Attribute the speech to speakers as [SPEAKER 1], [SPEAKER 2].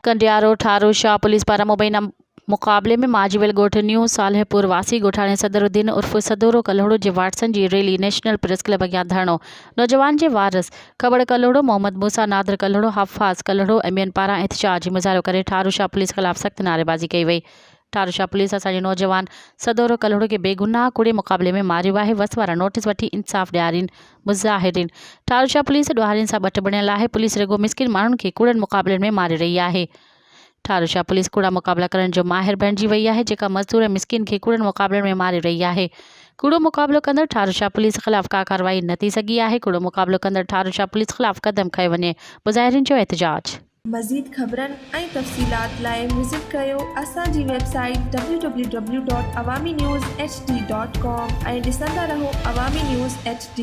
[SPEAKER 1] Kandiaro ठारो Shah police पारां मुबैना मुक़ाबले में माजीवेल ॻोठ न्यू सालहपुर वासी ॻोठाणे सदरुद्दीन उर्फ़ सदोरो कल्होड़ो जे वाटसन जी रैली नेशनल प्रेस क्लब अॻियां धरणो। नौजवान जे वारस खबड़ कल्होड़ो, मोहम्मद मूसा, नादर कल्होड़ो, हफ़ाज़ कल्होड़ो ऐं ॿियनि पारां एहतजाज मुज़ाहिरो करे ठारू शाह पुलिस ख़िलाफ़ सख़्त नारेबाज़ी कई वई। ठारू शाह पुलिस असांजे नौजवान सदोरो कल्होड़ो के बेगुनाह कूड़े मुक़ाबले में मारियो आहे। वस वारा नोटिस वठी इंसाफ़ ॾियारीन मुज़ाहिरीन। ठारू शाह पुलिस ॾुहारियुनि सां ॿट बणियल आहे। पुलिस रुॻो मिस्किन माण्हुनि खे कूड़नि मुक़ाबलनि में मारे रही आहे। ठारू शाह पुलिस कूड़ा मुक़ाबला करण जो माहिर बणिजी वई आहे, जेका मज़दूर ऐं मिस्किन खे कूड़नि मुक़ाबलनि में मारे रही आहे। कूड़ो मुक़ाबलो कंदड़ ठारू शाह पुलिस ख़िलाफ़ का कार्रवाई न थी सघी आहे। कूड़ो मुक़ाबलो कंदड़ ठारू शाह पुलिस ख़िलाफ़ क़दम खंयो वञे। मुज़ाहिरीन जो एहतजाज।
[SPEAKER 2] मज़ीद ख़बरनि ऐं तफ़सीलात लाइ विज़िट कयो असांजी वेबसाइट www.awamiNewsHD.com ऐं ॾिसंदा रहो अवामी न्यूज़ HD।